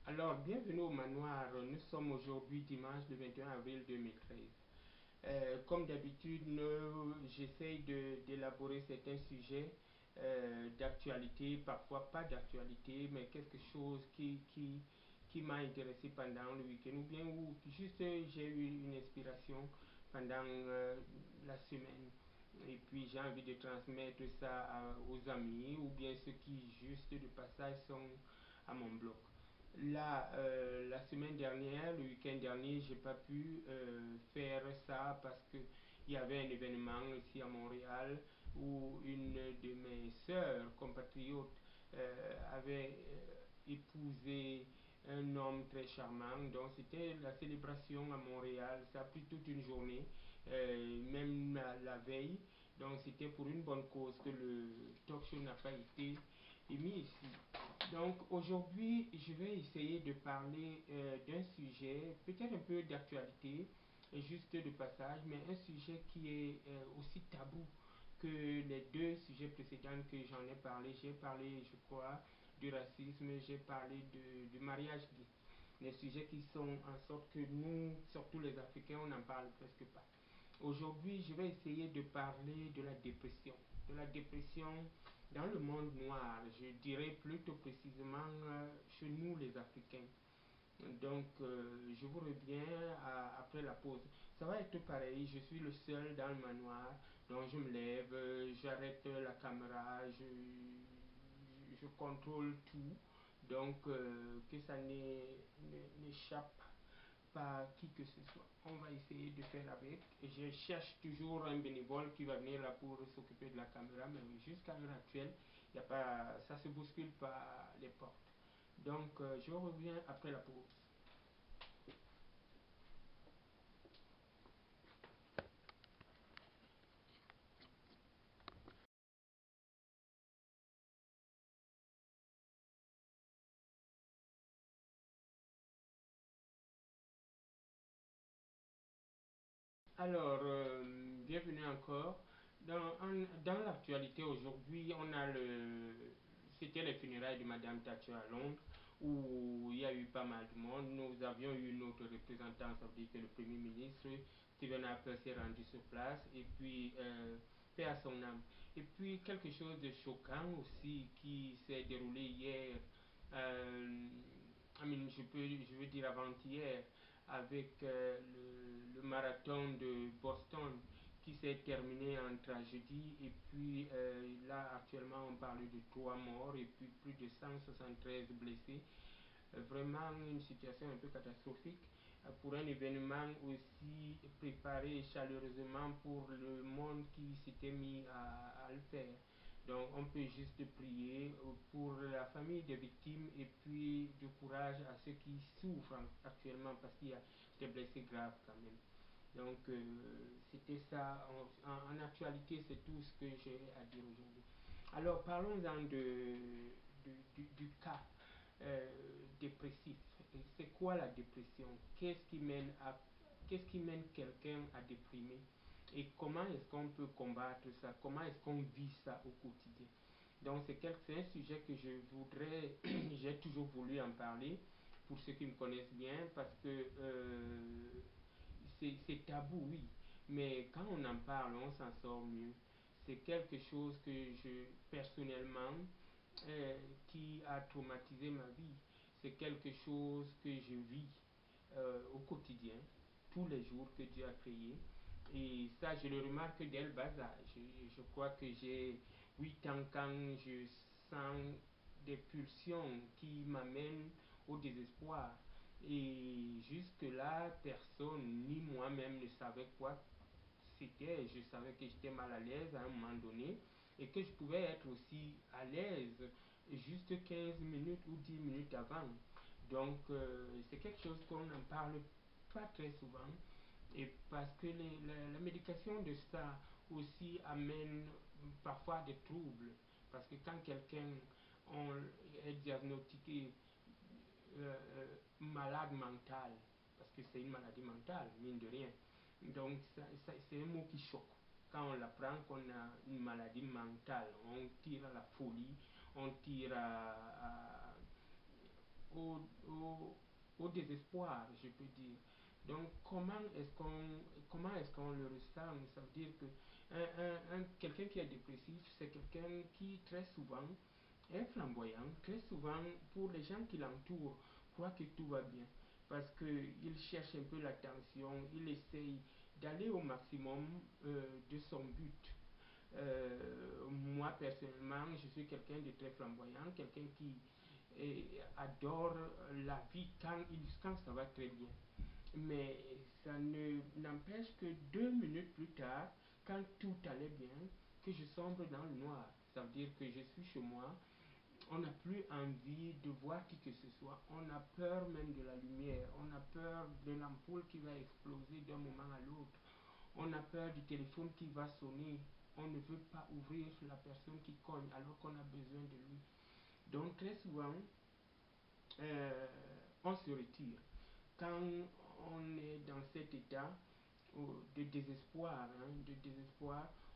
Alors, bienvenue au manoir. Nous sommes aujourd'hui dimanche le 21 avril 2013. Comme d'habitude, j'essaye d'élaborer certains sujets d'actualité, parfois pas d'actualité, mais quelque chose qui m'a intéressé pendant le week-end, ou bien où juste j'ai eu une inspiration pendant la semaine. Et puis j'ai envie de transmettre ça aux amis, ou bien ceux qui juste de passage sont à mon blog. Là, la semaine dernière, le week-end dernier, j'ai pas pu faire ça parce que il y avait un événement ici à Montréal où une de mes sœurs compatriotes avait épousé un homme très charmant. Donc c'était la célébration à Montréal. Ça a pris toute une journée, même la veille. Donc c'était pour une bonne cause que le talk show n'a pas été émis ici. Donc aujourd'hui, je vais essayer de parler d'un sujet peut-être un peu d'actualité, juste de passage, mais un sujet qui est aussi tabou que les deux sujets précédents que j'en ai parlé. J'ai parlé, je crois, du racisme, j'ai parlé du mariage gay. Des sujets qui sont en sorte que nous, surtout les Africains, on n'en parle presque pas. Aujourd'hui, je vais essayer de parler de la dépression. De la dépression dans le monde noir, je dirais plutôt précisément chez nous les Africains. Donc, je vous reviens après la pause. Ça va être pareil, je suis le seul dans le manoir, donc je me lève, j'arrête la caméra, je contrôle tout, donc que ça n'échappe pas qui que ce soit. On va essayer de faire avec. Et je cherche toujours un bénévole qui va venir là pour s'occuper de la caméra, mais jusqu'à l'heure actuelle, y a pas, ça se bouscule pas les portes. Donc, je reviens après la pause. Alors, bienvenue encore. Dans l'actualité aujourd'hui, c'était les funérailles de Madame Thatcher à Londres, où il y a eu pas mal de monde. Nous avions eu notre représentant, ça veut dire que le Premier ministre, Stephen Harper, s'est rendu sur place, et puis, paix à son âme. Et puis, quelque chose de choquant aussi qui s'est déroulé hier, je veux dire avant-hier, avec le marathon de Boston qui s'est terminé en tragédie. Et puis là, actuellement, on parle de 3 morts et puis plus de 173 blessés. Vraiment une situation un peu catastrophique pour un événement aussi préparé chaleureusement pour le monde qui s'était mis à le faire. Donc on peut juste prier pour la famille des victimes et puis du courage à ceux qui souffrent actuellement parce qu'il y a des blessés graves quand même. Donc c'était ça. En actualité, c'est tout ce que j'ai à dire aujourd'hui. Alors parlons-en du cas dépressif. C'est quoi la dépression? Qu'est-ce qui mène quelqu'un à déprimer? Et comment est-ce qu'on peut combattre ça? Comment est-ce qu'on vit ça au quotidien? Donc c'est un sujet que j'ai toujours voulu en parler pour ceux qui me connaissent bien parce que c'est tabou, oui, mais quand on en parle, on s'en sort mieux. C'est quelque chose que personnellement, qui a traumatisé ma vie. C'est quelque chose que je vis au quotidien, tous les jours que Dieu a créé. Et ça, je le remarque dès le bas âge. Je crois que j'ai 8 ans quand je sens des pulsions qui m'amènent au désespoir. Et jusque-là, personne, ni moi-même, ne savait quoi c'était. Je savais que j'étais mal à l'aise à un moment donné et que je pouvais être aussi à l'aise juste 15 minutes ou 10 minutes avant. Donc, c'est quelque chose qu'on n'en parle pas très souvent. Et parce que la médication de ça aussi amène parfois des troubles. Parce que quand quelqu'un est diagnostiqué malade mental, parce que c'est une maladie mentale, mine de rien. Donc c'est un mot qui choque. Quand on l'apprend qu'on a une maladie mentale, on tire à la folie, on tire au désespoir, je peux dire. Donc, comment est-ce qu'on le ressent? Ça veut dire que quelqu'un qui est dépressif, c'est quelqu'un qui très souvent est flamboyant, très souvent pour les gens qui l'entourent, croit que tout va bien. Parce qu'il cherche un peu l'attention, il essaye d'aller au maximum de son but. Moi, personnellement, je suis quelqu'un de très flamboyant, quelqu'un qui adore la vie quand ça va très bien. Mais ça ne n'empêche que 2 minutes plus tard, quand tout allait bien, que je sombre dans le noir. Ça veut dire que je suis chez moi, on n'a plus envie de voir qui que ce soit, on a peur même de la lumière, on a peur de l'ampoule qui va exploser d'un moment à l'autre, on a peur du téléphone qui va sonner, on ne veut pas ouvrir sur la personne qui cogne alors qu'on a besoin de lui. Donc très souvent, euh, on se retire. Quand on est dans cet état de désespoir,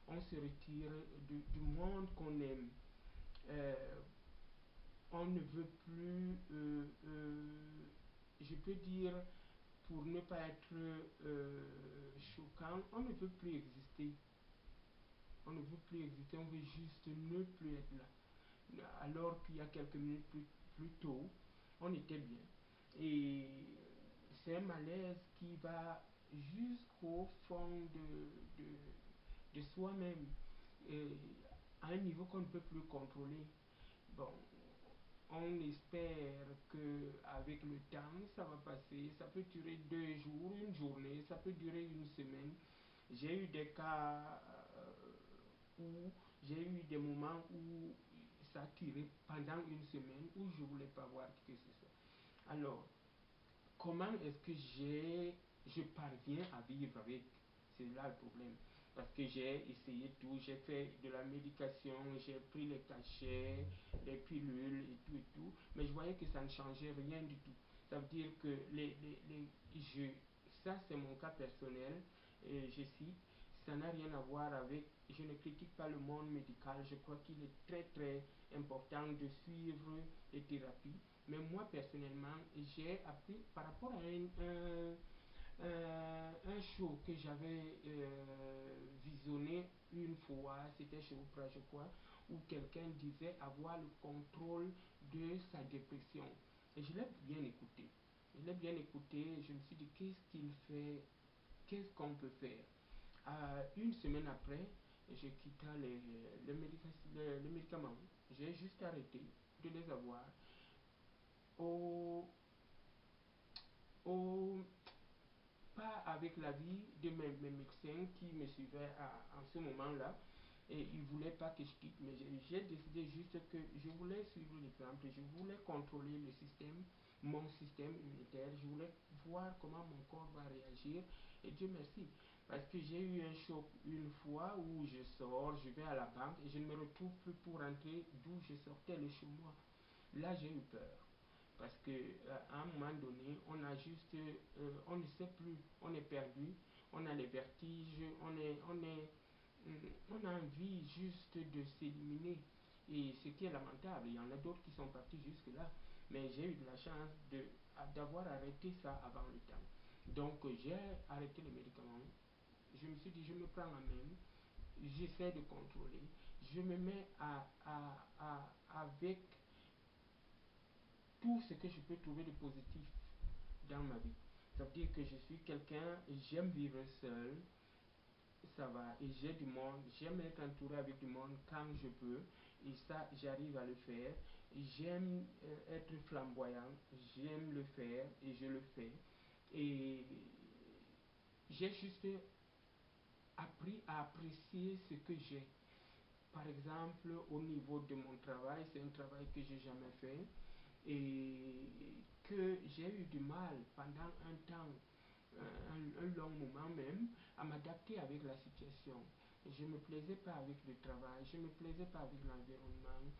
on se retire du monde qu'on aime. Euh, on ne veut plus, je peux dire, pour ne pas être choquant, on ne veut plus exister. On ne veut plus exister, on veut juste ne plus être là. Alors qu'il y a quelques minutes plus tôt, on était bien. Et c'est un malaise qui va jusqu'au fond de soi-même, et à un niveau qu'on ne peut plus contrôler. Bon, on espère que avec le temps, ça va passer. Ça peut durer 2 jours, une journée, ça peut durer une semaine. J'ai eu des cas où j'ai eu des moments où ça a tiré pendant une semaine où je ne voulais pas voir qui que ce soit. Alors, comment est-ce que je parviens à vivre avec? C'est là le problème. Parce que j'ai essayé tout, j'ai fait de la médication, j'ai pris les cachets, les pilules et tout, mais je voyais que ça ne changeait rien du tout. Ça veut dire que ça c'est mon cas personnel, et je cite, ça n'a rien à voir avec, je ne critique pas le monde médical, je crois qu'il est très très important de suivre les thérapies, mais moi personnellement, j'ai appris par rapport à un show que j'avais visionné une fois, c'était chez Oprah, je crois, où quelqu'un disait avoir le contrôle de sa dépression. Et je l'ai bien écouté. Je l'ai bien écouté et je me suis dit, qu'est-ce qu'il fait? Qu'est-ce qu'on peut faire? Une semaine après, je quitté les médicaments. J'ai juste arrêté de les avoir. Au, au, Pas avec l'avis de mes médecins qui me suivaient en ce moment-là. Et ils ne voulaient pas que je quitte, mais j'ai décidé juste que je voulais suivre l'exemple, je voulais contrôler le système, mon système immunitaire, je voulais voir comment mon corps va réagir. Et Dieu merci, parce que j'ai eu un choc une fois où je sors, je vais à la banque et je ne me retrouve plus pour rentrer d'où je sortais le chez moi. Là, j'ai eu peur. Parce que à un moment donné, on a juste, on ne sait plus, on est perdu, on a les vertiges, on a envie juste de s'éliminer. Et ce qui est lamentable, il y en a d'autres qui sont partis jusque-là. Mais j'ai eu de la chance d'avoir arrêté ça avant le temps. Donc j'ai arrêté les médicaments. Je me suis dit, je me prends en main, j'essaie de contrôler, je me mets avec tout ce que je peux trouver de positif dans ma vie. Ça veut dire que je suis quelqu'un, j'aime vivre seul, ça va, et j'ai du monde, j'aime être entouré avec du monde quand je peux, et ça, j'arrive à le faire. J'aime être flamboyant, j'aime le faire, et je le fais. Et j'ai juste appris à apprécier ce que j'ai. Par exemple, au niveau de mon travail, c'est un travail que j'ai jamais fait et que j'ai eu du mal pendant un temps, un long moment même, à m'adapter avec la situation. Je ne me plaisais pas avec le travail, je ne me plaisais pas avec l'environnement,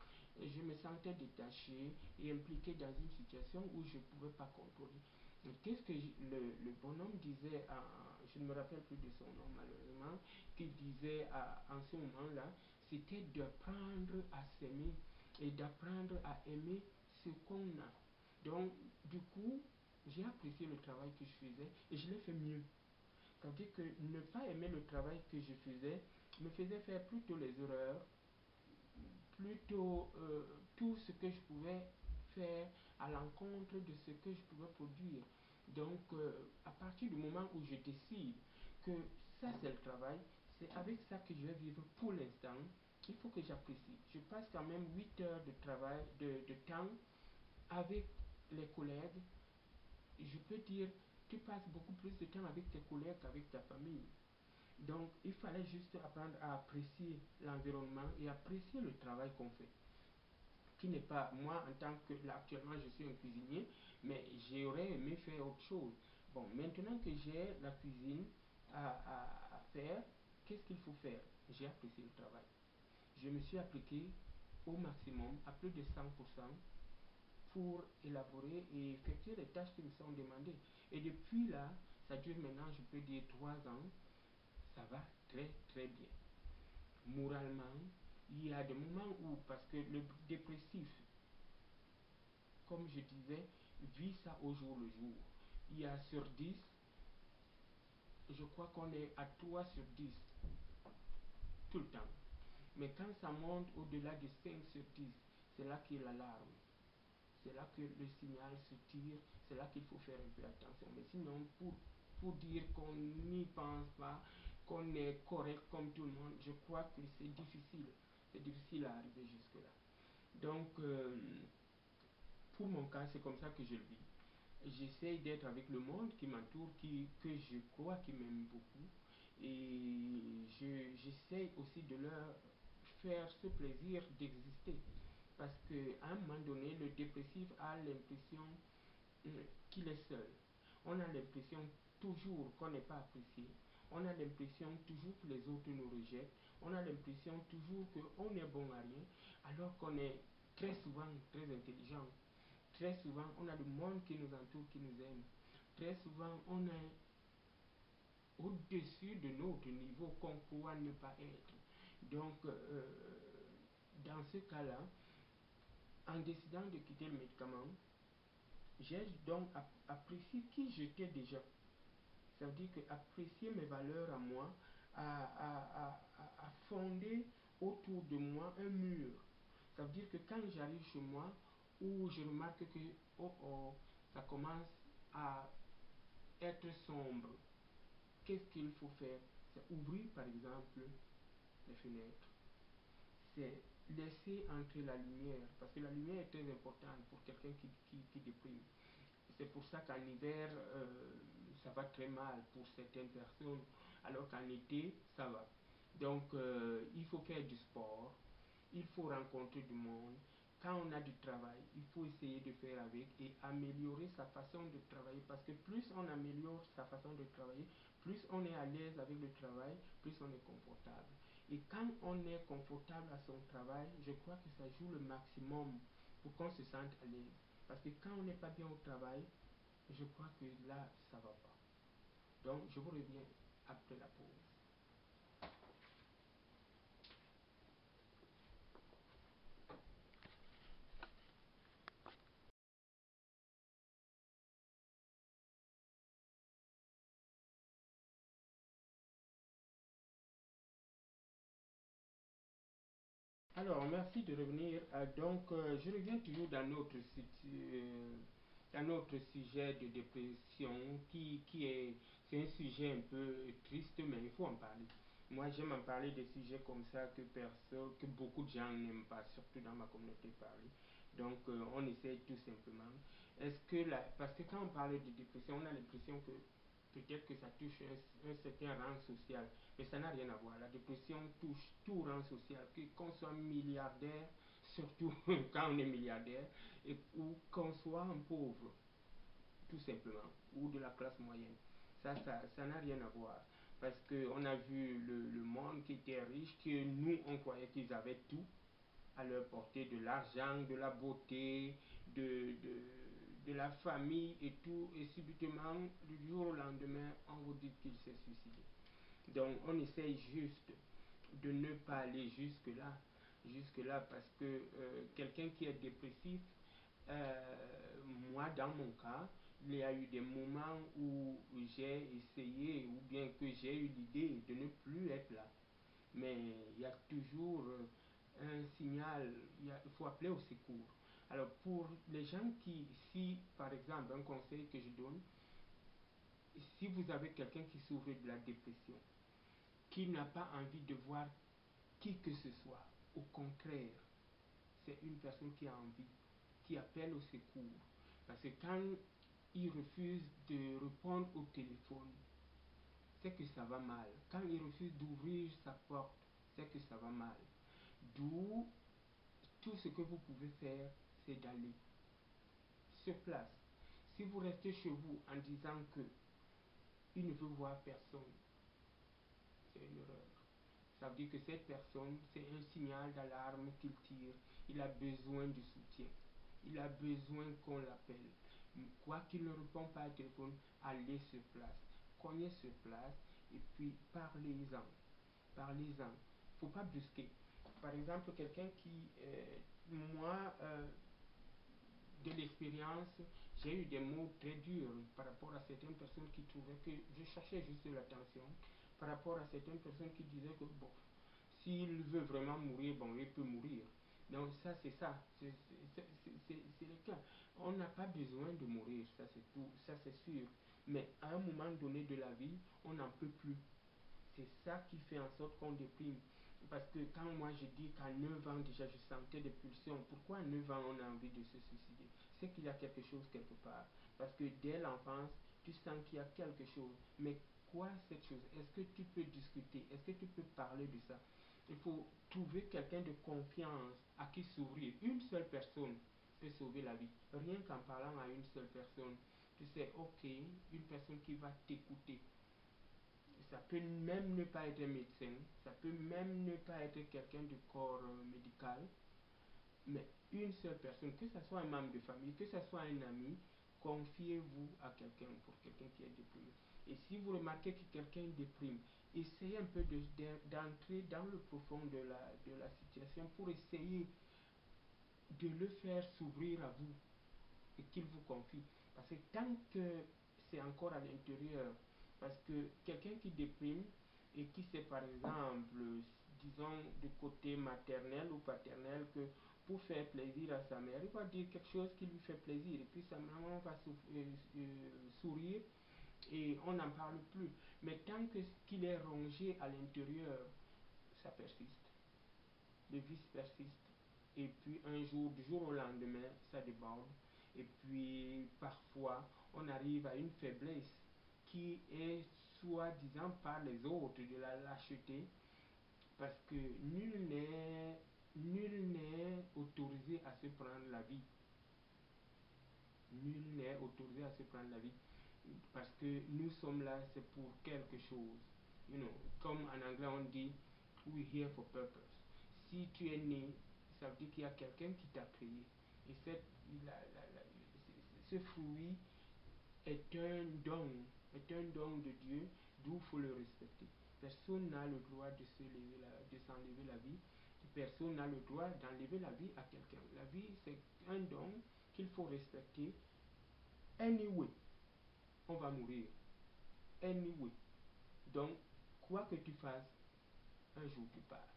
je me sentais détaché et impliqué dans une situation où je ne pouvais pas contrôler. Qu'est-ce que le bonhomme disait, je ne me rappelle plus de son nom malheureusement, qu'il disait en ce moment-là, c'était d'apprendre à s'aimer et d'apprendre à aimer ce qu'on a. Donc, du coup, j'ai apprécié le travail que je faisais et je l'ai fait mieux. Ça veut dire que ne pas aimer le travail que je faisais me faisait faire plutôt les erreurs, plutôt tout ce que je pouvais faire à l'encontre de ce que je pouvais produire. Donc, à partir du moment où je décide que ça c'est le travail, c'est avec ça que je vais vivre pour l'instant, il faut que j'apprécie. Je passe quand même 8 heures de travail, de temps avec les collègues. Je peux dire, tu passes beaucoup plus de temps avec tes collègues qu'avec ta famille. Donc, il fallait juste apprendre à apprécier l'environnement et apprécier le travail qu'on fait. Qui n'est pas, moi, en tant que, là, actuellement, je suis un cuisinier, mais j'aurais aimé faire autre chose. Bon, maintenant que j'ai la cuisine à faire, qu'est-ce qu'il faut faire? J'ai apprécié le travail. Je me suis appliqué au maximum, à plus de 100%, pour élaborer et effectuer les tâches qui me sont demandées. Et depuis là, ça dure maintenant, je peux dire 3 ans, ça va très très bien. Moralement, il y a des moments où, parce que le dépressif, comme je disais, vit ça au jour le jour. Il y a sur 10, je crois qu'on est à 3 sur 10 tout le temps. Mais quand ça monte au-delà de 5 sur 10, c'est là qu'il y a l'alarme. C'est là que le signal se tire, c'est là qu'il faut faire un peu attention. Mais sinon, pour dire qu'on n'y pense pas, qu'on est correct comme tout le monde, je crois que c'est difficile. C'est difficile à arriver jusque-là. Donc, pour mon cas, c'est comme ça que je le vis. J'essaye d'être avec le monde qui m'entoure, que je crois qui m'aime beaucoup. Et j'essaye aussi de leur faire ce plaisir d'exister. Parce qu'à un moment donné, le dépressif a l'impression qu'il est seul. On a l'impression toujours qu'on n'est pas apprécié. On a l'impression toujours que les autres nous rejettent. On a l'impression toujours qu'on est bon à rien, alors qu'on est très souvent très intelligent. Très souvent, on a le monde qui nous entoure, qui nous aime. Très souvent, on est au-dessus de notre niveau qu'on croit ne pas être. Donc, dans ce cas-là, en décidant de quitter le médicament, j'ai donc apprécié qui j'étais déjà. Ça veut dire que apprécier mes valeurs à moi, à fonder autour de moi un mur. Ça veut dire que quand j'arrive chez moi, où je remarque que oh oh, ça commence à être sombre, qu'est-ce qu'il faut faire? C'est ouvrir par exemple les fenêtres. C'est laisser entrer la lumière, parce que la lumière est très importante pour quelqu'un qui déprime. C'est pour ça qu'en hiver, ça va très mal pour certaines personnes, alors qu'en été, ça va. Donc, il faut faire du sport, il faut rencontrer du monde. Quand on a du travail, il faut essayer de faire avec et améliorer sa façon de travailler. Parce que plus on améliore sa façon de travailler, plus on est à l'aise avec le travail, plus on est confortable. Et quand on est confortable à son travail, je crois que ça joue le maximum pour qu'on se sente à l'aise. Parce que quand on n'est pas bien au travail, je crois que là, ça ne va pas. Donc, je vous reviens après la pause. Alors, merci de revenir. Donc, je reviens toujours dans notre sujet de dépression qui est, c'est un sujet un peu triste, mais il faut en parler. Moi, j'aime en parler des sujets comme ça que beaucoup de gens n'aiment pas, surtout dans ma communauté parler. Donc, on essaye tout simplement. Parce que quand on parle de dépression, on a l'impression que peut-être que ça touche un certain rang social, mais ça n'a rien à voir. La dépression touche tout rang social, qu'on soit milliardaire, surtout quand on est milliardaire, ou qu'on soit un pauvre, tout simplement, ou de la classe moyenne. Ça n'a rien à voir. Parce qu'on a vu le monde qui était riche, que nous, on croyait qu'ils avaient tout à leur portée, de l'argent, de la beauté, de la famille et tout, et subitement, du jour au lendemain, on vous dit qu'il s'est suicidé. Donc on essaye juste de ne pas aller jusque-là parce que quelqu'un qui est dépressif, moi, dans mon cas, il y a eu des moments où j'ai essayé ou bien que j'ai eu l'idée de ne plus être là. Mais il y a toujours un signal, il faut appeler au secours. Alors pour les gens qui, si par exemple un conseil que je donne, si vous avez quelqu'un qui souffre de la dépression, qui n'a pas envie de voir qui que ce soit, au contraire, c'est une personne qui a envie, qui appelle au secours. Parce que quand il refuse de répondre au téléphone, c'est que ça va mal. Quand il refuse d'ouvrir sa porte, c'est que ça va mal. D'où tout ce que vous pouvez faire, c'est d'aller sur place. Si vous restez chez vous en disant que il ne veut voir personne, c'est une erreur. Ça veut dire que cette personne, c'est un signal d'alarme qu'il tire. Il a besoin de soutien. Il a besoin qu'on l'appelle. Quoi qu'il ne répond pas au téléphone, allez sur place. Cognez sur place et puis parlez-en. Parlez-en. Il ne faut pas brusquer. Par exemple, quelqu'un qui, moi, de l'expérience, j'ai eu des mots très durs par rapport à certaines personnes qui trouvaient que je cherchais juste de l'attention, par rapport à certaines personnes qui disaient que bon, s'il veut vraiment mourir, bon, il peut mourir. Donc ça, c'est ça, c'est le cas. On n'a pas besoin de mourir, ça c'est tout, ça c'est sûr. Mais à un moment donné de la vie, on n'en peut plus. C'est ça qui fait en sorte qu'on déprime. Parce que quand moi je dis qu'à 9 ans déjà je sentais des pulsions, pourquoi à 9 ans on a envie de se suicider? C'est qu'il y a quelque chose quelque part. Parce que dès l'enfance, tu sens qu'il y a quelque chose. Mais quoi cette chose? Est-ce que tu peux discuter? Est-ce que tu peux parler de ça? Il faut trouver quelqu'un de confiance à qui s'ouvrir. Une seule personne peut sauver la vie. Rien qu'en parlant à une seule personne. Tu sais, ok, une personne qui va t'écouter. Ça peut même ne pas être un médecin, ça peut même ne pas être quelqu'un du corps médical, mais une seule personne, que ce soit un membre de famille, que ce soit un ami, confiez-vous à quelqu'un pour quelqu'un qui est déprimé. Et si vous remarquez que quelqu'un déprime, essayez un peu d'entrer dans le profond de la situation pour essayer de le faire s'ouvrir à vous et qu'il vous confie. Parce que tant que c'est encore à l'intérieur, parce que quelqu'un qui déprime et qui sait par exemple, disons du côté maternel ou paternel, que pour faire plaisir à sa mère, il va dire quelque chose qui lui fait plaisir et puis sa maman va sourire et on n'en parle plus. Mais tant que qu'il est rongé à l'intérieur, ça persiste. Le vice persiste. Et puis un jour, du jour au lendemain, ça déborde. Et puis parfois, on arrive à une faiblesse qui est soi-disant par les autres de la lâcheté, parce que nul n'est autorisé à se prendre la vie. Nul n'est autorisé à se prendre la vie. Parce que nous sommes là, c'est pour quelque chose. You know, comme en anglais on dit, we're here for purpose. Si tu es né, ça veut dire qu'il y a quelqu'un qui t'a créé. Et ce fruit est un don de Dieu, d'où il faut le respecter. Personne n'a le droit de s'enlever la vie. Personne n'a le droit d'enlever la vie à quelqu'un. La vie, c'est un don qu'il faut respecter. Anyway, on va mourir. Anyway. Donc, quoi que tu fasses, un jour tu pars.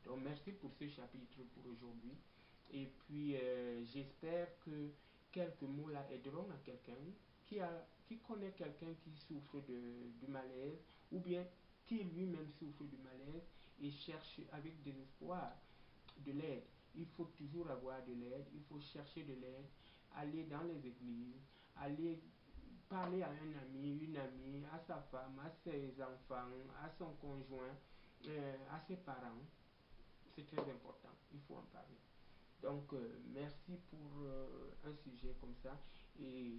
Donc, merci pour ce chapitre pour aujourd'hui. Et puis, j'espère que quelques mots là aideront à quelqu'un qui connaît quelqu'un qui souffre du malaise ou bien qui lui-même souffre du malaise et cherche avec désespoir de l'aide. Il faut toujours avoir de l'aide, il faut chercher de l'aide, aller dans les églises, aller parler à un ami, une amie, à sa femme, à ses enfants, à son conjoint, à ses parents. C'est très important, il faut en parler. Donc, merci pour un sujet comme ça. Et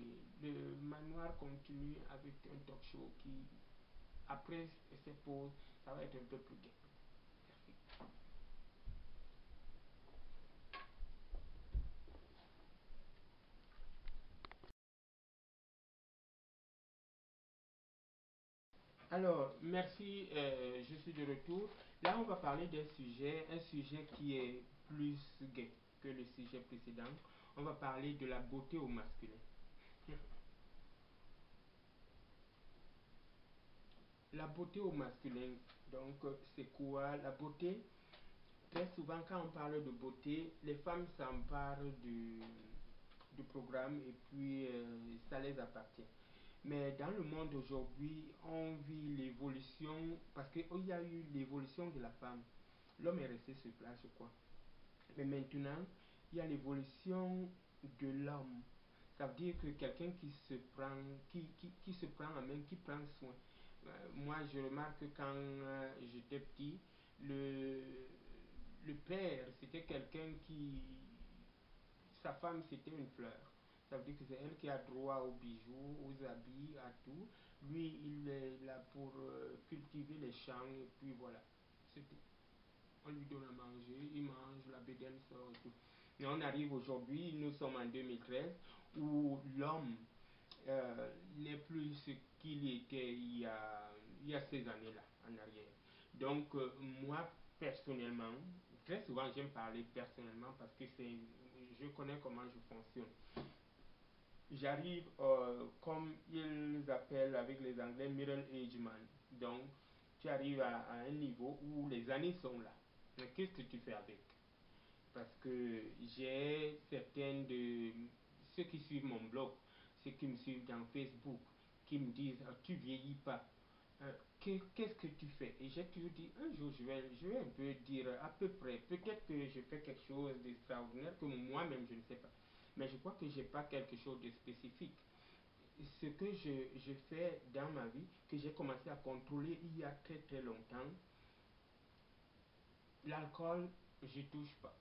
le manoir continue avec un talk show qui, après ces pauses, ça va être un peu plus gai. Merci. Alors, merci, je suis de retour. Là, on va parler d'un sujet, un sujet qui est plus gai que le sujet précédent. on va parler de la beauté au masculin. La beauté au masculin, donc c'est quoi la beauté? Très souvent, quand on parle de beauté, les femmes s'emparent du programme et puis ça les appartient. Mais dans le monde d'aujourd'hui, on vit l'évolution, parce qu'il y a eu l'évolution de la femme. L'homme est resté sur place, je crois. Mais maintenant, il y a l'évolution de l'homme. Ça veut dire que quelqu'un qui se prend, qui se prend en main, qui prend soin. Moi, je remarque que quand j'étais petit, le, le père, c'était quelqu'un qui... Sa femme, c'était une fleur. Ça veut dire que c'est elle qui a droit aux bijoux, aux habits, à tout. Lui, il est là pour cultiver les champs et puis voilà. C'est tout. On lui donne à manger, il mange, la bédaine sort et tout. Mais on arrive aujourd'hui, nous sommes en 2013, où l'homme n'est plus ce qu'il était il y a ces années-là, en arrière. Donc, moi, personnellement, très souvent j'aime parler personnellement parce que je connais comment je fonctionne. J'arrive, comme ils appellent avec les Anglais, middle age man. Donc, tu arrives à un niveau où les années sont là. Mais qu'est-ce que tu fais avec? Parce que j'ai certains de ceux qui suivent mon blog, ceux qui me suivent dans Facebook, qui me disent ah, tu vieillis pas. Qu'est-ce que tu fais? Et j'ai toujours dit un jour je vais un peu dire à peu près. Peut-être que je fais quelque chose d'extraordinaire que moi-même je ne sais pas. Mais je crois que je n'ai pas quelque chose de spécifique. Ce que je fais dans ma vie, que j'ai commencé à contrôler il y a très très longtemps, l'alcool, je touche pas.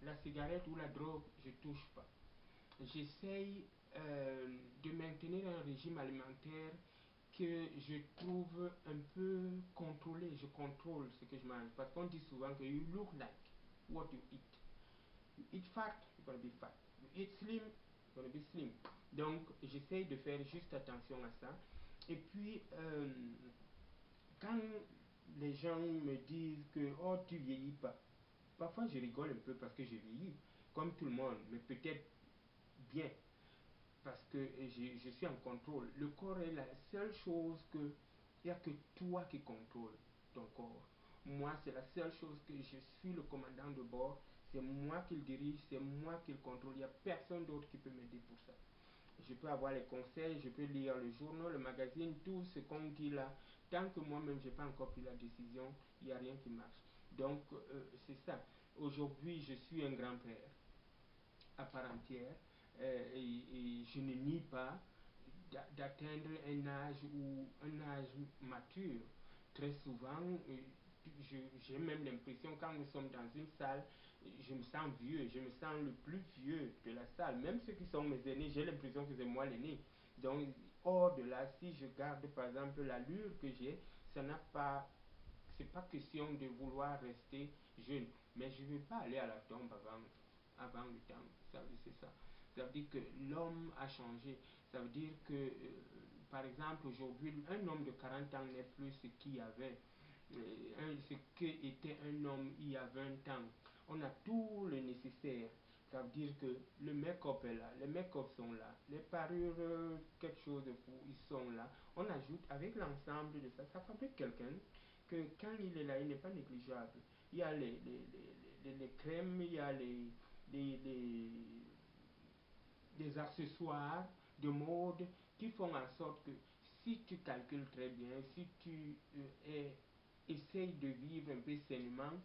La cigarette ou la drogue, je touche pas. J'essaye de maintenir un régime alimentaire que je trouve un peu contrôlé. Je contrôle ce que je mange. Parce qu'on dit souvent que you look like what you eat. You eat fat, you're gonna be fat. You eat slim, you're gonna be slim. Donc, j'essaye de faire juste attention à ça. Et puis, quand les gens me disent que oh, tu vieillis pas, parfois je rigole un peu parce que je vieillis, comme tout le monde, mais peut-être bien, parce que je suis en contrôle. Le corps est la seule chose que, il n'y a que toi qui contrôle ton corps. Moi, c'est la seule chose que je suis le commandant de bord, c'est moi qui le dirige, c'est moi qui le contrôle. Il n'y a personne d'autre qui peut m'aider pour ça. Je peux avoir les conseils, je peux lire le journal, le magazine, tout ce qu'on dit là. Tant que moi-même, je n'ai pas encore pris la décision, il n'y a rien qui marche. Donc, c'est ça. Aujourd'hui, je suis un grand-père à part entière et je ne nie pas d'atteindre un âge ou un âge mature. Très souvent, j'ai même l'impression quand nous sommes dans une salle, je me sens vieux, je me sens le plus vieux de la salle. Même ceux qui sont mes aînés, j'ai l'impression que c'est moi l'aîné. Donc, hors de là, si je garde par exemple l'allure que j'ai, ça n'a pas, c'est pas question de vouloir rester jeune, mais je ne veux pas aller à la tombe avant le temps. C'est ça. Ça veut dire que l'homme a changé. Ça veut dire que, par exemple, aujourd'hui, un homme de 40 ans n'est plus ce qu'il y avait, ce qu'était un homme il y a 20 ans. On a tout le nécessaire. Ça veut dire que le make-up est là, les make-up sont là, les parures, quelque chose de fou, ils sont là. On ajoute avec l'ensemble de ça, ça fabrique quelqu'un que quand il est là, il n'est pas négligeable. Il y a les crèmes, il y a des accessoires de mode qui font en sorte que si tu calcules très bien, si tu essayes de vivre un peu sainement,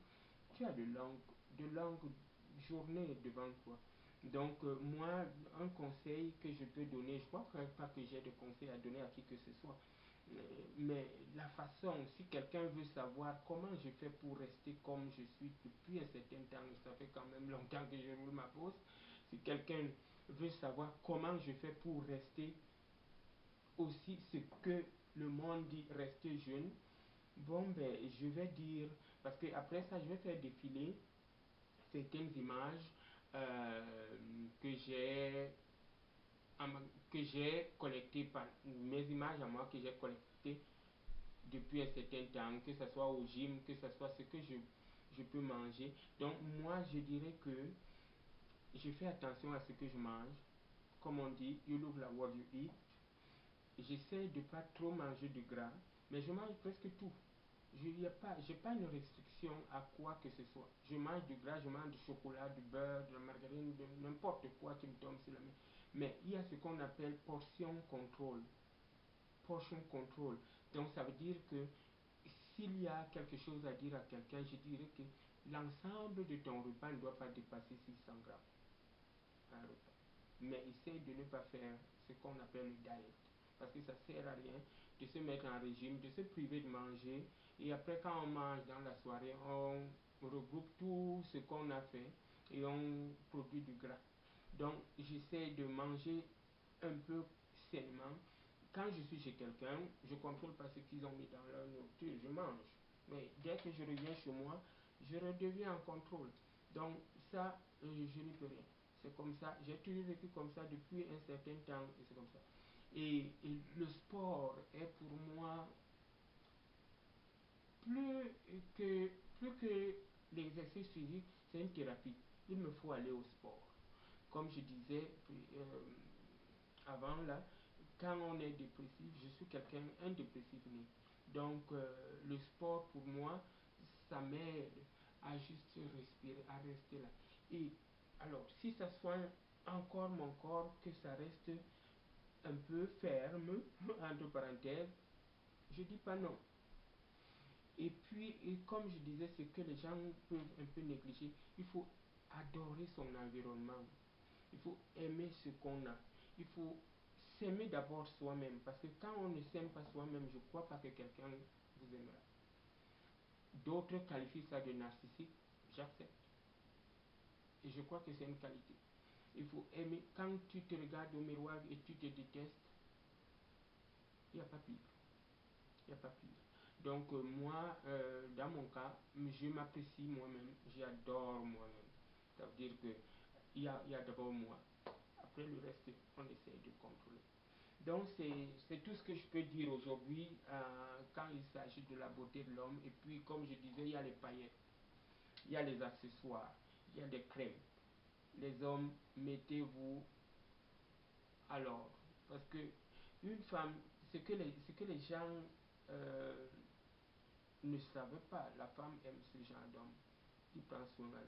tu as de longues journées devant toi. Donc, moi, un conseil que je peux donner, je ne crois pas que j'ai de conseils à donner à qui que ce soit, mais la façon, si quelqu'un veut savoir comment je fais pour rester comme je suis depuis un certain temps, ça fait quand même longtemps que je roule ma bosse, si quelqu'un veut savoir comment je fais pour rester aussi ce que le monde dit rester jeune, bon ben je vais dire, parce que après ça je vais faire défiler certaines images que j'ai que j'ai collectées par mes images à moi que j'ai collectées depuis un certain temps, que ce soit au gym, que ce soit ce que je peux manger. Donc moi je dirais que je fais attention à ce que je mange. Comme on dit, you look like what you eat. J'essaie de pas trop manger de gras, mais je mange presque tout. Je n'ai pas une restriction à quoi que ce soit. Je mange du gras, je mange du chocolat, du beurre, de la margarine, de n'importe quoi qui me tombe sur la main. Mais il y a ce qu'on appelle portion contrôle. Portion control. Donc ça veut dire que s'il y a quelque chose à dire à quelqu'un, je dirais que l'ensemble de ton repas ne doit pas dépasser 600 grammes un repas. Mais essaye de ne pas faire ce qu'on appelle le diet. Parce que ça ne sert à rien de se mettre en régime, de se priver de manger. Et après, quand on mange dans la soirée, on regroupe tout ce qu'on a fait et on produit du gras. Donc, j'essaie de manger un peu sainement. Quand je suis chez quelqu'un, je ne contrôle pas ce qu'ils ont mis dans leur nourriture, je mange. Mais dès que je reviens chez moi, je redeviens en contrôle. Donc, ça, je n'y peux rien. C'est comme ça, j'ai toujours vécu comme ça depuis un certain temps et c'est comme ça. Et le sport est pour moi plus que, plus que l'exercice physique, c'est une thérapie. Il me faut aller au sport. Comme je disais avant là, quand on est dépressif, je suis quelqu'un, un dépressif né. Donc le sport pour moi, ça m'aide à juste respirer, à rester là. Et alors, si ça soigne encore mon corps, que ça reste un peu ferme, entre parenthèses, je dis pas non. Et puis, et comme je disais, ce que les gens peuvent un peu négliger, il faut adorer son environnement. Il faut aimer ce qu'on a. Il faut s'aimer d'abord soi-même. Parce que quand on ne s'aime pas soi-même, je ne crois pas que quelqu'un vous aimera. D'autres qualifient ça de narcissique. J'accepte. Et je crois que c'est une qualité. Il faut aimer. Quand tu te regardes au miroir et tu te détestes, il n'y a pas pire. Il n'y a pas pire. Donc moi, dans mon cas, je m'apprécie moi-même, j'adore moi-même. Ça veut dire que il y a d'abord moi. Après le reste, on essaie de contrôler. Donc c'est tout ce que je peux dire aujourd'hui quand il s'agit de la beauté de l'homme. Et puis comme je disais, il y a les paillettes, il y a les accessoires, il y a des crèmes. Les hommes, mettez-vous à l'ordre. Parce que une femme, ce que les gens ne savent pas, la femme aime ce genre d'homme qui prend soin d'elle.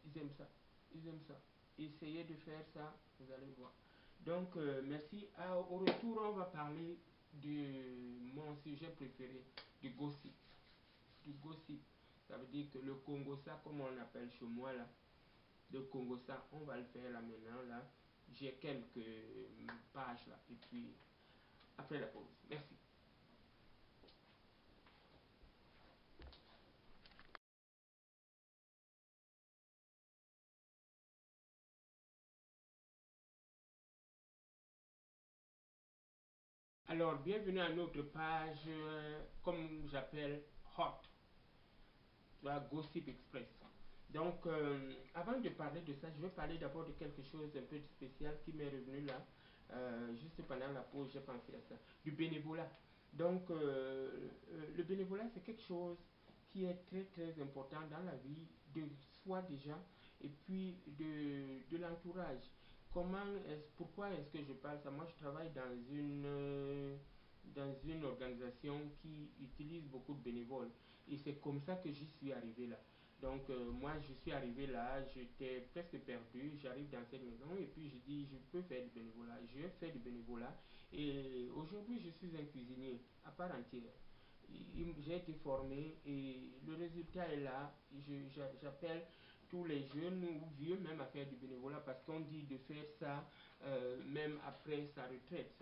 Ils aiment ça. Ils aiment ça. Essayez de faire ça, vous allez voir. Donc, merci. Au retour, on va parler de mon sujet préféré, du gossip. Du gossip. Ça veut dire que le Congo-ça, comme on l'appelle chez moi là, le Congo-ça, on va le faire là maintenant là. J'ai quelques pages là. Et puis, après la pause. Merci. Alors, bienvenue à notre page, comme j'appelle, Hot, la Gossip Express. Donc, avant de parler de ça, je vais parler d'abord de quelque chose un peu de spécial qui m'est revenu là. Juste pendant la pause, j'ai pensé à ça. Du bénévolat. Donc, le bénévolat, c'est quelque chose qui est très très important dans la vie de soi déjà et puis de l'entourage. Pourquoi est-ce que je parle ça? Moi, je travaille dans une organisation qui utilise beaucoup de bénévoles. Et c'est comme ça que j'y suis arrivé là. Donc, moi, je suis arrivé là, j'étais presque perdu. J'arrive dans cette maison et puis je dis, je peux faire du bénévolat. Je fais du bénévolat. Et aujourd'hui, je suis un cuisinier à part entière. J'ai été formé et le résultat est là. J'appelle tous les jeunes ou vieux même à faire du bénévolat parce qu'on dit de faire ça même après sa retraite.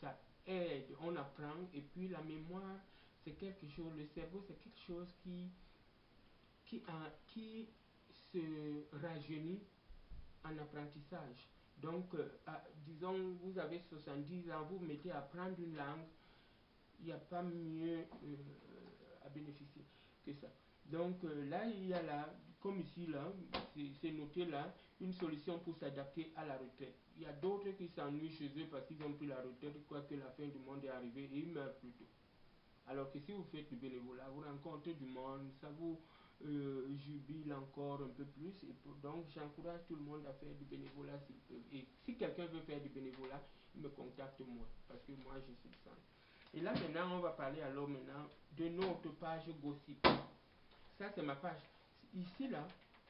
Ça aide, on apprend et puis la mémoire, c'est quelque chose, le cerveau, c'est quelque chose qui se rajeunit en apprentissage. Donc, disons, vous avez 70 ans, vous mettez à apprendre une langue, il n'y a pas mieux à bénéficier que ça. Donc là, il y a là, comme ici, là, c'est noté là, une solution pour s'adapter à la retraite. Il y a d'autres qui s'ennuient chez eux parce qu'ils ont pris la retraite, quoi que la fin du monde est arrivée et ils meurent plus tôt. Alors que si vous faites du bénévolat, vous rencontrez du monde, ça vous jubile encore un peu plus. Et donc, j'encourage tout le monde à faire du bénévolat s'ils peuvent. Et si quelqu'un veut faire du bénévolat, il me contacte moi, parce que moi, je suis le centre. Et là, maintenant, on va parler alors maintenant de notre page Gossip. Ça, c'est ma page. Ici, là,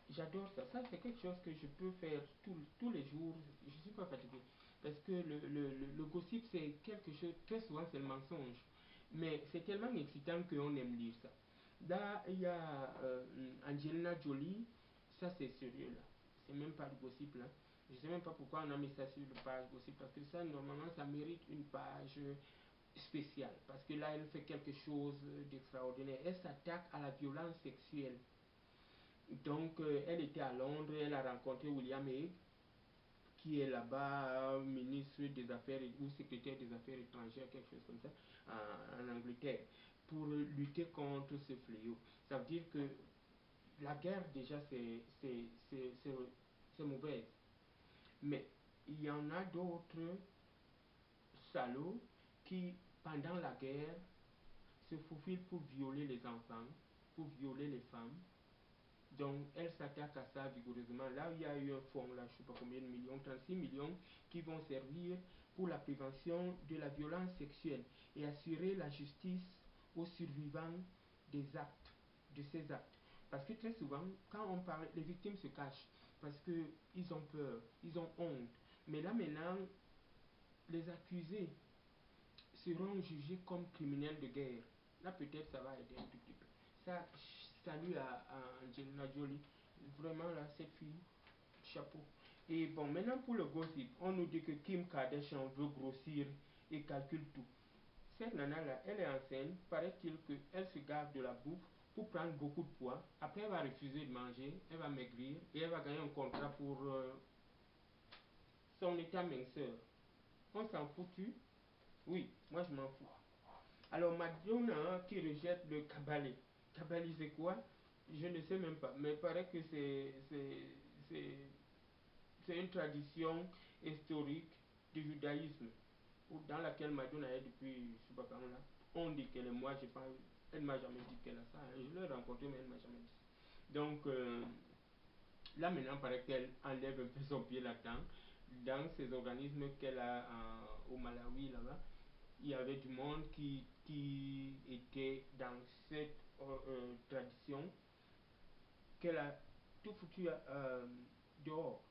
j'adore ça. Ça, c'est quelque chose que je peux faire tous les jours. Je ne suis pas fatigué. Parce que le gossip, c'est quelque chose, très souvent, c'est le mensonge. Mais c'est tellement excitant qu'on aime lire ça. Là, il y a Angelina Jolie. Ça, c'est sérieux, là. C'est même pas du gossip, là. Je ne sais même pas pourquoi on a mis ça sur la page gossip. Parce que ça, normalement, ça mérite une page spéciale. Parce que là, elle fait quelque chose d'extraordinaire. Elle s'attaque à la violence sexuelle. Donc, elle était à Londres, elle a rencontré William Hague, qui est là-bas ministre des Affaires ou secrétaire des Affaires étrangères, quelque chose comme ça, en Angleterre, pour lutter contre ce fléau. Ça veut dire que la guerre, déjà, c'est mauvaise. Mais il y en a d'autres salauds qui, pendant la guerre, se faufilent pour violer les enfants, pour violer les femmes. Donc, elle s'attaque à ça vigoureusement. Là, il y a eu un fonds, là, je ne sais pas combien de millions, 36 millions, qui vont servir pour la prévention de la violence sexuelle et assurer la justice aux survivants des actes, de ces actes. Parce que très souvent, quand on parle, les victimes se cachent parce qu'ils ont peur, ils ont honte. Mais là, maintenant, les accusés seront jugés comme criminels de guerre. Là, peut-être, ça va aider un tout petit peu. Ça, salut à Angelina Jolie. Vraiment, là, cette fille, chapeau. Et bon, maintenant pour le gossip, on nous dit que Kim Kardashian veut grossir et calcule tout. Cette nana-là, elle est enceinte. Paraît-il qu'elle se gave de la bouffe pour prendre beaucoup de poids. Après, elle va refuser de manger, elle va maigrir et elle va gagner un contrat pour son état minceur. On s'en foutu? Oui, moi je m'en fous. Alors Madonna qui rejette le Kabbali. Kabbali c'est quoi? Je ne sais même pas. Mais il paraît que c'est une tradition historique du judaïsme dans laquelle Madonna est depuis je sais pas quand là. On dit qu'elle est moi, j'ai pas, elle m'a jamais dit qu'elle a ça. Je l'ai rencontrée mais elle m'a jamais dit ça. Donc là maintenant il paraît qu'elle enlève un peu son pied là-dedans. Dans ces organismes qu'elle a au Malawi là-bas, il y avait du monde qui était dans cette tradition qu'elle a tout foutu dehors.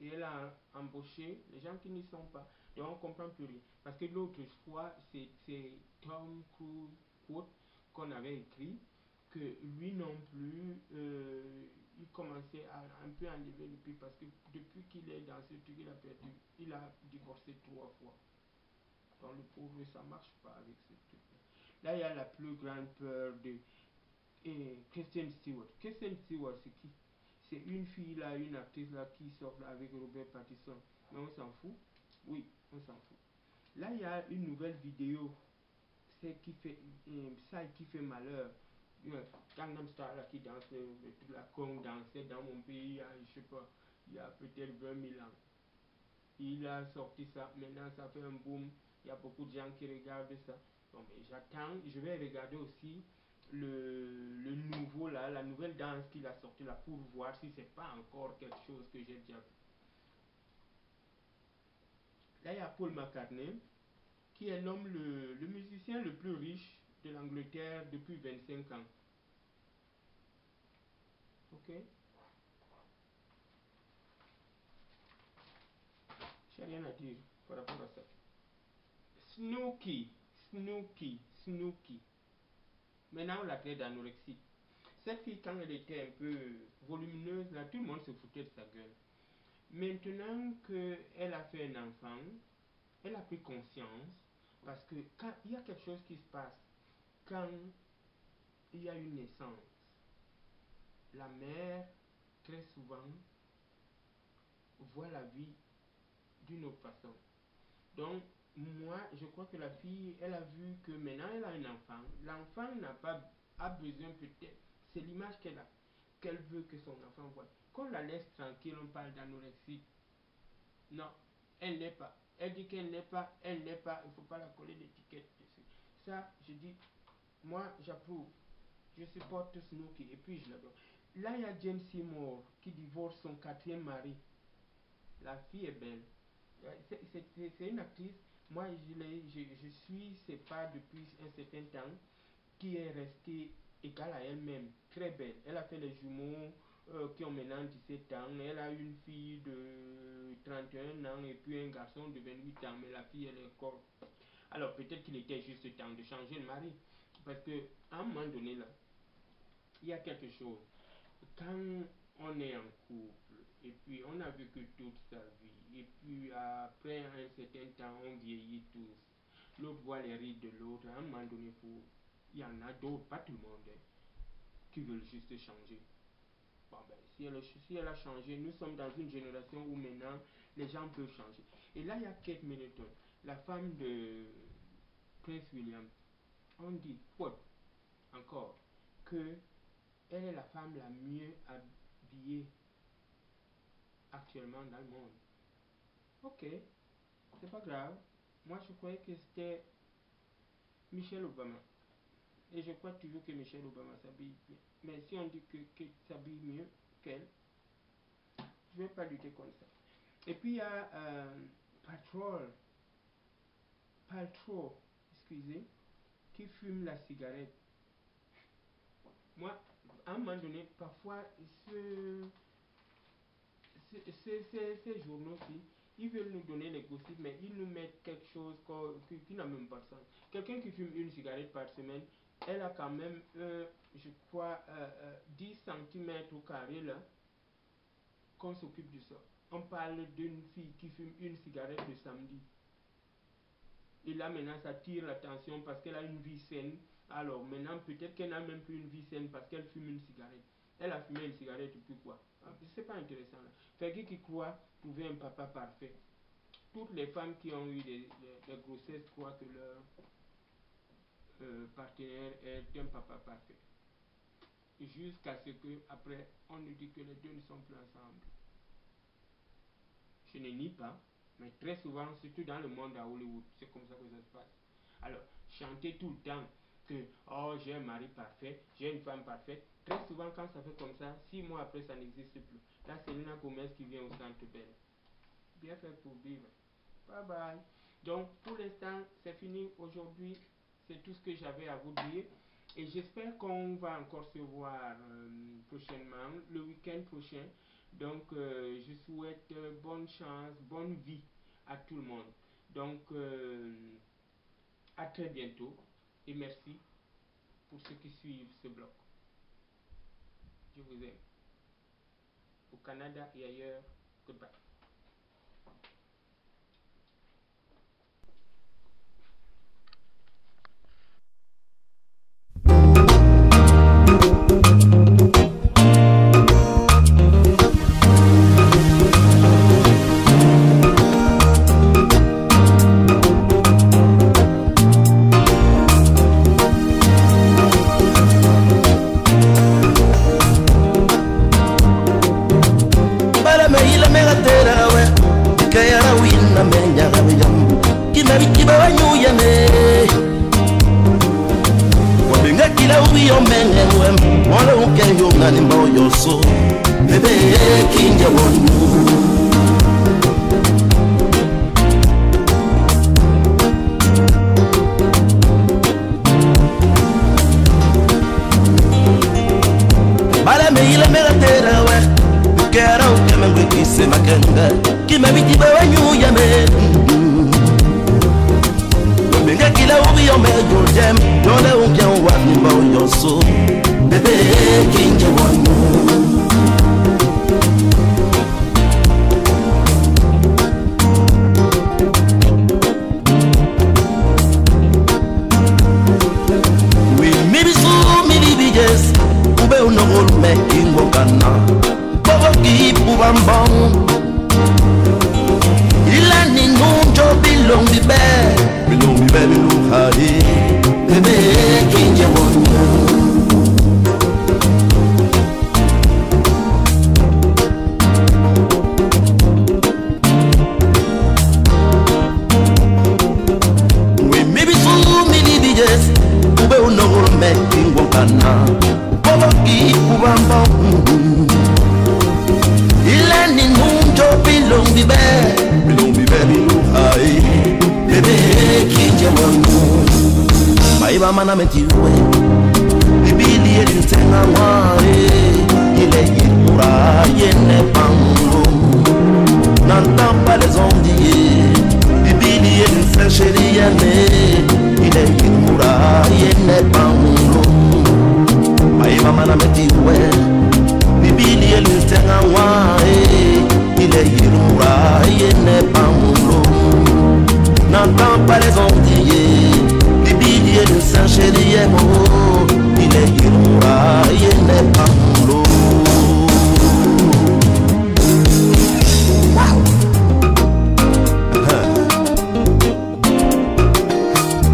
Et elle a embauché les gens qui n'y sont pas. Et on ne comprend plus rien. Parce que l'autre fois, c'est Tom Cruise quote qu'on avait écrit que lui non plus, il commençait à un peu enlever le pied parce que depuis qu'il est dans ce truc, il a divorcé 3 fois. Donc le pauvre, ça ne marche pas avec ce truc. Là, il y a la plus grande peur de Kristen Stewart. Kristen Stewart, c'est qui? C'est une fille là, une actrice là qui sort là avec Robert Pattinson. Mais on s'en fout. Oui, on s'en fout. Là, il y a une nouvelle vidéo. C'est qui fait ça qui fait malheur. Gangnam Style là qui danse toute la con dansait dans mon pays, je sais pas, il y a peut-être 20 000 ans. Il a sorti ça, maintenant ça fait un boom, il y a beaucoup de gens qui regardent ça. Bon, mais j'attends, je vais regarder aussi le nouveau là, la nouvelle danse qu'il a sorti là pour voir si c'est pas encore quelque chose que j'ai déjà vu. Là, il y a Paul McCartney, qui est l'homme, le musicien le plus riche de l'Angleterre depuis 25 ans. Ok? J'ai rien à dire par rapport à ça. Snooki, Snooki, Snooki. Maintenant, on la traite d'anorexie. Cette fille, quand elle était un peu volumineuse, là, tout le monde se foutait de sa gueule. Maintenant qu'elle a fait un enfant, elle a pris conscience parce que quand il y a quelque chose qui se passe, quand il y a une naissance, la mère, très souvent, voit la vie d'une autre façon. Donc, moi, je crois que la fille, elle a vu que maintenant elle a un enfant. L'enfant n'a pas a besoin peut-être, c'est l'image qu'elle a, qu'elle veut que son enfant voit. Qu'on la laisse tranquille, on parle d'anorexie. Non, elle n'est pas. Elle dit qu'elle n'est pas, elle n'est pas, il ne faut pas la coller d'étiquette dessus. Ça, je dis, moi, j'approuve. Je supporte Snooki et puis je l'adore. Là, il y a Jane Seymour qui divorce son 4e mari. La fille est belle. C'est une actrice. Moi, je suis ses pas depuis un certain temps, qui est restée égale à elle-même. Très belle. Elle a fait les jumeaux qui ont maintenant 17 ans. Elle a une fille de 31 ans et puis un garçon de 28 ans. Mais la fille, elle est encore... Alors, peut-être qu'il était juste temps de changer le mari. Parce qu'à un moment donné, là, il y a quelque chose. Quand on est en couple, et puis on a vécu toute sa vie, et puis après un certain temps, on vieillit tous, l'autre voit les rides de l'autre, à un moment donné, il y en a d'autres, pas tout le monde, qui veulent juste changer. Bon, ben, si elle a changé, nous sommes dans une génération où maintenant, les gens peuvent changer. Et là, il y a Kate Middleton, la femme de Prince William. On dit, encore, que elle est la femme la mieux habillée actuellement dans le monde. Ok, c'est pas grave. Moi, je croyais que c'était Michelle Obama. Et je crois toujours que Michelle Obama s'habille bien. Mais si on dit que s'habille mieux qu'elle, je vais pas lutter contre ça. Et puis il y a Paltrow, excusez, qui fume la cigarette. Moi, à un moment donné, parfois, ces journaux-ci, ils veulent nous donner les gossips, mais ils nous mettent quelque chose qui n'a même pas de sens. Quelqu'un qui fume une cigarette par semaine, elle a quand même, je crois, 10 cm² là, qu'on s'occupe de ça. On parle d'une fille qui fume une cigarette le samedi. Et là maintenant, ça tire l'attention parce qu'elle a une vie saine. Alors maintenant, peut-être qu'elle n'a même plus une vie saine parce qu'elle fume une cigarette. Elle a fumé une cigarette et puis quoi? C'est pas intéressant là. Fait qui croit trouver un papa parfait. Toutes les femmes qui ont eu des grossesses croient que leur partenaire est un papa parfait. Jusqu'à ce que après on nous dit que les deux ne sont plus ensemble. Je ne nie pas, mais très souvent, surtout dans le monde à Hollywood, c'est comme ça que ça se passe. Alors, chanter tout le temps que oh, j'ai un mari parfait, j'ai une femme parfaite, très souvent quand ça fait comme ça, 6 mois après ça n'existe plus. Là, c'est Selena Gomez qui vient au Centre Bell. Bien fait pour vivre. Bye bye. Donc, pour l'instant, c'est fini aujourd'hui. C'est tout ce que j'avais à vous dire. Et j'espère qu'on va encore se voir prochainement, le week-end prochain. Donc, je souhaite bonne chance, bonne vie à tout le monde. Donc, à très bientôt. Et merci pour ceux qui suivent ce blog. Je vous aime. Au Canada et ailleurs, goodbye. Ube unogol me ingwokana Il est ni mundo bilong bibe bilong ai bebe ki jamangu maiba mana metiwe bibili elintenga ngare ile yimura yene pango n'entend pas les ondiers bibili elinsencheri yene ile yimura yene pango maiba mana metiwe bibili elintenga ngare ile yimura yene pango n'entend pas les ondiers bibili elinsencheri yene il est Yirura, il n'est pas l'eau.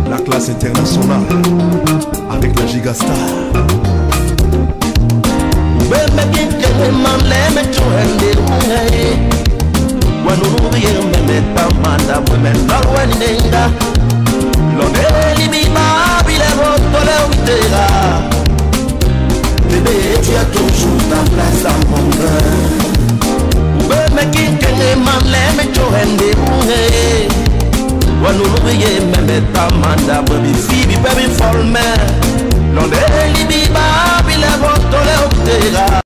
La classe internationale avec la Gigastar. Bébé, tu as toujours ta place dans mon cœur. Bébé, qui t'aime, mais tu rendes bourré. Wanourouye, même ta manda, baby, baby, folle, man. L'on est libi, baby, la vote,